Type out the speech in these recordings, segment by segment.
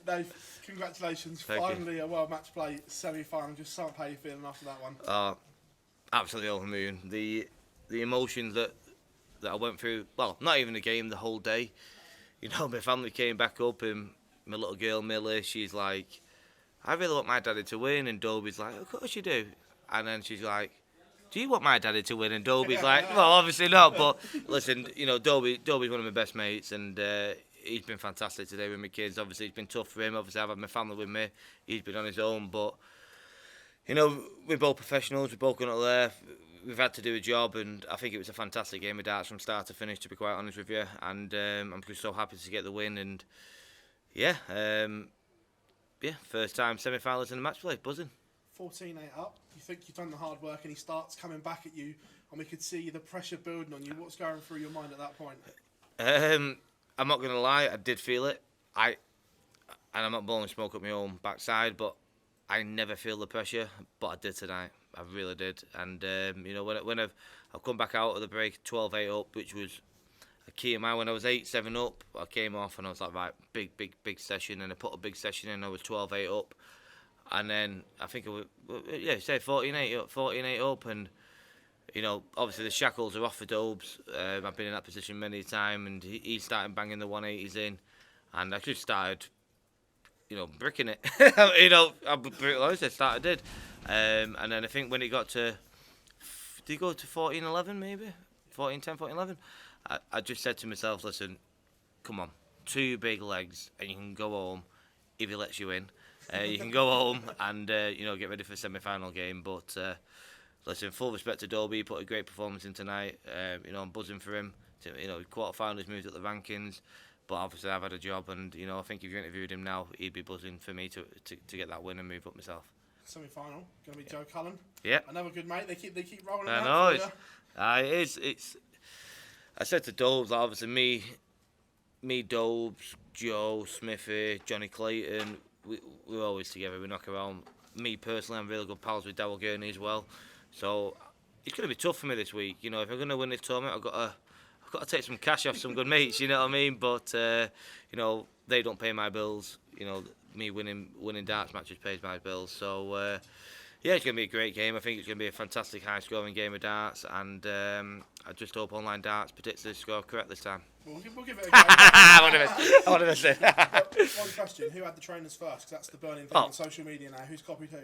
Dave, congratulations. Thank Finally a World Matchplay semi-final. Just sum up how you feeling after that one. Absolutely over the moon. The emotions that I went through, well, not even the game, the whole day. You know, my family came back up and my little girl, Millie, she's like, I really want my daddy to win. And Dobey's like, of course you do. And then she's like, do you want my daddy to win? And Dobey's like, well, obviously not. But listen, you know, Dobey's one of my best mates, and he's been fantastic today with my kids. Obviously, it's been tough for him. Obviously, I've had my family with me. He's been on his own. But, you know, we're both professionals. We're both going up there. We've had to do a job, and I think it was a fantastic game of darts from start to finish, to be quite honest with you. And I'm just so happy to get the win. And, yeah, first time semi-finals in the match play, buzzing. 14-8 up. You think you've done the hard work, and he starts coming back at you, and we could see the pressure building on you. What's going through your mind at that point? I'm not going to lie, I did feel it. And I'm not blowing smoke up my own backside, but I never feel the pressure, but I did tonight. I really did. And, you know, when I've come back out of the break 12-8 up, which was a key of mine. When I was 8-7 up, I came off and I was like, right, big session. And I put a big session in, I was 12-8 up. And then I think it was, say 14-8 up. And, you know, obviously the shackles are off for Dobes. I've been in that position many times, and he started banging the 180s in. And I just started, you know, bricking it. You know, I'm brutally honest, I did. And then I think when it got to, did it go to 14-11 maybe? 14-10, 14-11? I just said to myself, listen, come on, 2 big legs and you can go home if he lets you in. You can go home and, you know, get ready for the semi-final game. But, listen, full respect to Dobey. He put a great performance in tonight. You know, I'm buzzing for him. You know, quarter-finals moved up the rankings. But obviously I've had a job, and, you know, I think if you interviewed him now, he'd be buzzing for me to get that win and move up myself. Semi-final, going to be Joe Cullen. Yeah. Another good mate. They keep rolling I out know. for you. It's. I said to Dobes, like, obviously me, Dobes, Joe, Smithy, Johnny Clayton, we're always together. We knock around. Me personally, I'm really good pals with Darryl Gurney as well. So it's going to be tough for me this week. You know, if I'm going to win this tournament, I've got to take some cash off some good mates. You know what I mean? But you know, they don't pay my bills. You know, me winning darts matches pays my bills. So yeah, it's going to be a great game. I think it's going to be a fantastic high-scoring game of darts, and I just hope Online Darts predicts the score correct this time. We'll give it a go. I wanted to say. One question: who had the trainers first? 'Cause that's the burning thing on social media now. Who's copied who?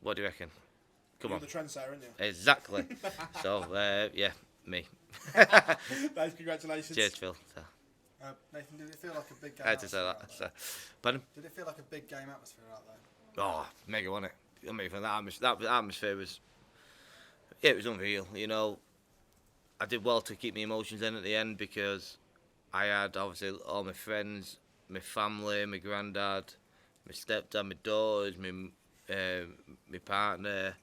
What do you reckon? Come You're on. the trendsetter, aren't you? Exactly. So yeah, me. Nice, congratulations. Cheers, Phil. Nathan, did it feel like a big game? I had to say that. So, pardon? Did it feel like a big game atmosphere out there? Oh, mega, wasn't it? I mean, that atmosphere was, yeah, it was unreal. You know, I did well to keep my emotions in at the end, because I had obviously all my friends, my family, my granddad, my stepdad, my daughters, my partner,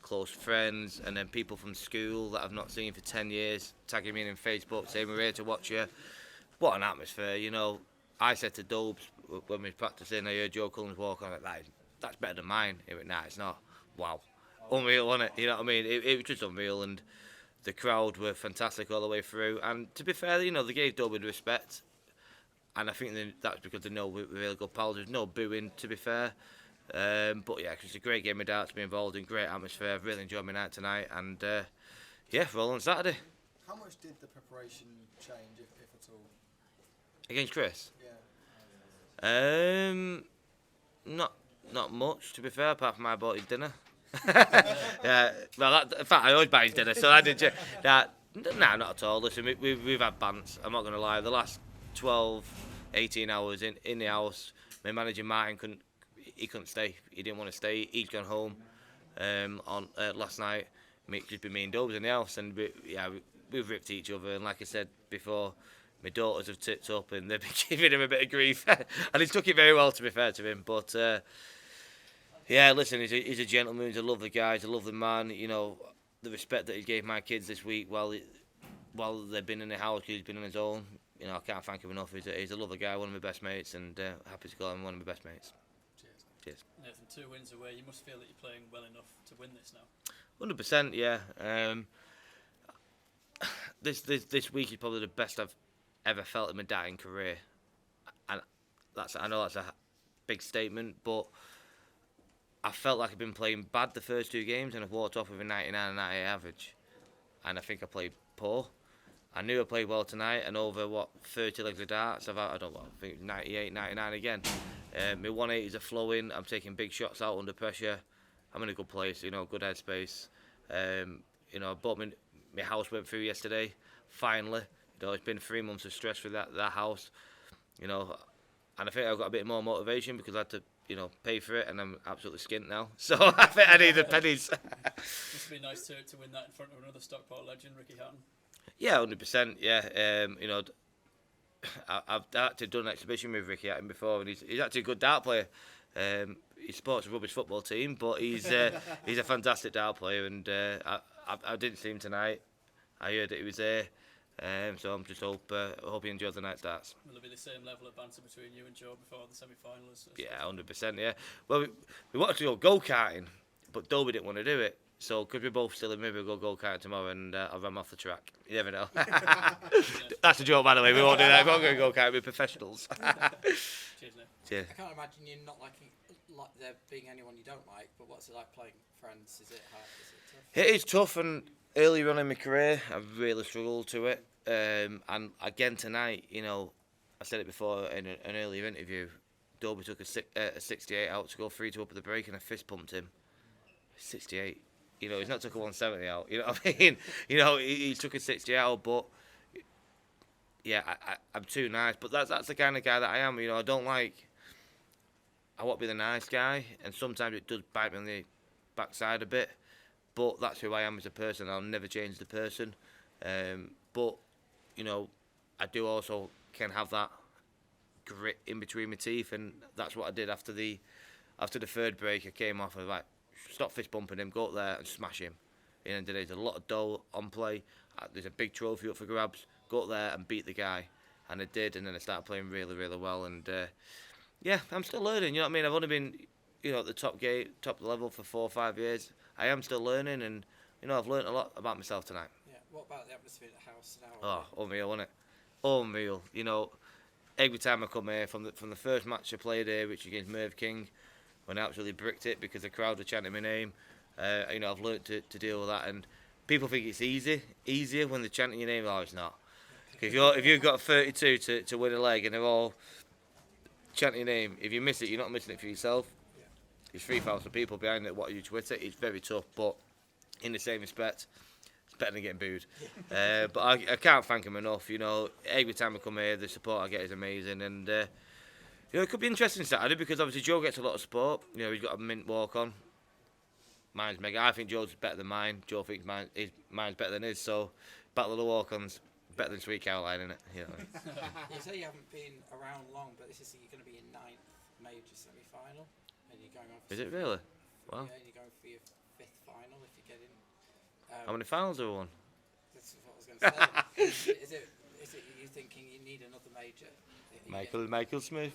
close friends, and then people from school that I've not seen for 10 years tagging me in Facebook saying we're here to watch you. What an atmosphere, you know. I said to Dobes when we were practicing, I heard Joe Cullen's walk on, like, that's better than mine. He went, nah, it's not. Wow. Unreal, wasn't it? You know what I mean? It was just unreal, and the crowd were fantastic all the way through. And to be fair, you know, they gave Dobey the respect, and I think that's because they know we're really good pals. There's no booing, to be fair. But yeah, it's a great game of darts to be involved in, great atmosphere. I've really enjoyed my night tonight, and yeah, roll on Saturday. How much did the preparation change, if at all? Against Chris? Yeah. Not much, to be fair, apart from I bought his dinner. Yeah, well, in fact, I always buy his dinner, so I did. Nah, not at all. Listen, we've had bants. I'm not going to lie. The last 12, 18 hours in the house, my manager Martin couldn't stay. He didn't want to stay. He's gone home on last night. Just been me and Dobes in the house, and we've ripped each other. And like I said before, my daughters have tipped up, and they've been giving him a bit of grief, and he's took it very well, to be fair to him. But yeah, listen, he's a gentleman. He's a lovely guy. He's a lovely man. You know, the respect that he gave my kids this week while they've been in the house, he's been on his own. You know, I can't thank him enough. He's a lovely guy, one of my best mates, and happy to call him one of my best mates. Cheers. Nathan, 2 wins away. You must feel that you're playing well enough to win this now. 100%, yeah. This week is probably the best I've ever felt in my darting career, and I know that's big statement, but I felt like I've been playing bad the first 2 games, and I've walked off with a 99 and 98 average. And I think I played poor. I knew I played well tonight, and over 30 legs of darts, I think 98, 99 again. My 180s are flowing. I'm taking big shots out under pressure. I'm in a good place, good headspace. I bought my house went through yesterday. Finally, it's been 3 months of stress with that house, and I think I've got a bit more motivation because I had to, pay for it, and I'm absolutely skint now. So I think I need the pennies. Must be nice to win that in front of another Stockport legend, Ricky Hatton. Yeah, 100%. Yeah, I've actually done an exhibition with Ricky Hatton before, and he's actually a good dart player. He supports a rubbish football team, but he's a fantastic dart player, and I didn't see him tonight. I heard that he was there, so I'm just hope he enjoyed the night's darts. Will there be the same level of banter between you and Joe before the semi-finals? Yeah, 100%. Yeah. Well, we wanted to go karting, but Dobey didn't want to do it. So could we both still maybe we'll go karting tomorrow, and I'll run off the track. You never know. That's a joke, by the way. We won't do that. We won't go karting. We're professionals. Cheers, Nick. Cheers. I can't imagine you not liking there being anyone you don't like. But what's it like playing friends? Is it hard? Is it tough? It is tough, and earlier on in my career, I really struggled to it. And again tonight, I said it before in an earlier interview. Dobey took a 68 out to go 3-2 up at the break, and I fist pumped him. 68. He's not took a 170 out. You know what I mean? He took a 60 out, but yeah, I'm too nice. But that's the kind of guy that I am. I don't like. I want to be the nice guy, and sometimes it does bite me on the backside a bit. But that's who I am as a person. I'll never change the person. But I do also can have that grit in between my teeth, and that's what I did after the 3rd break. I came off and was like, stop fist bumping him, go up there and smash him. And there's a lot of dough on play. There's a big trophy up for grabs. Go up there and beat the guy, and I did. And then I started playing really, really well. And yeah, I'm still learning. You know what I mean? I've only been at the top level for 4 or 5 years. I am still learning, and I've learned a lot about myself tonight. Yeah. What about the atmosphere at the house now? Oh, unreal, isn't it? Unreal. Every time I come here from the first match I played here, which was against Merv King, when I absolutely bricked it because the crowd were chanting my name. I've learned to deal with that, and people think it's easier when they're chanting your name. Oh, it's not. If you've got 32 to win a leg and they're all chanting your name, if you miss it, you're not missing it for yourself. Yeah. There's 3,000 people behind it. What you Twitter, it's very tough, but in the same respect, it's better than getting booed. But I can't thank him enough. Every time I come here, the support I get is amazing, and it could be interesting Saturday because obviously Joe gets a lot of support. He's got a mint walk on. Mine's mega. I think Joe's better than mine. Joe thinks mine's better than his. So, battle of the walk-ons, better than Sweet Caroline, isn't it? You say you haven't been around long, but you're going to be in 9th major semi-final, and you're going on. Is it really? Wow. Yeah, you're going for your 5th final if you get in. How many finals have we won? That's what I was going to say. Is it you thinking you need another major? Michael Smith.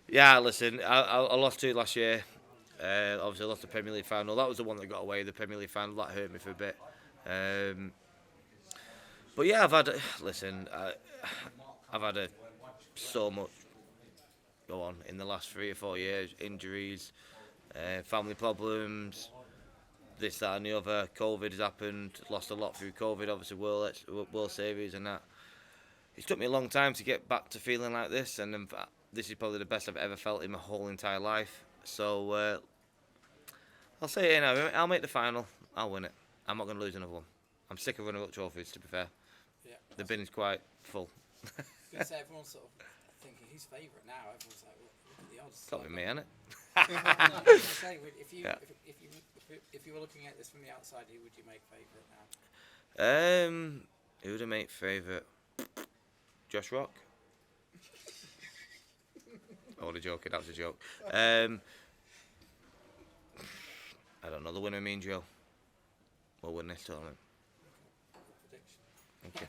Yeah, listen, I lost 2 last year. Obviously, I lost the Premier League final. That was the one that got away, the Premier League final. That hurt me for a bit. But yeah, I've had so much go on in the last 3 or 4 years. Injuries, family problems, this, that and the other. COVID has happened. Lost a lot through COVID, obviously World Series and that. It's took me a long time to get back to feeling like this, and in fact, this is probably the best I've ever felt in my whole entire life. So I'll say it now. I'll make the final. I'll win it. I'm not going to lose another one. I'm sick of running up trophies, to be fair. Yeah. The bin is quite full. I was going to say, everyone's sort of thinking, who's favourite now? Everyone's like, look at the odds. Got with me, innit? I was going to say, if you were looking at this from the outside, who would you make favourite now? Who would I make favourite? Josh Rock? Oh, the joking. That was a joke. I don't know. The winner, me and Joe, will win this tournament. Prediction. Thank you.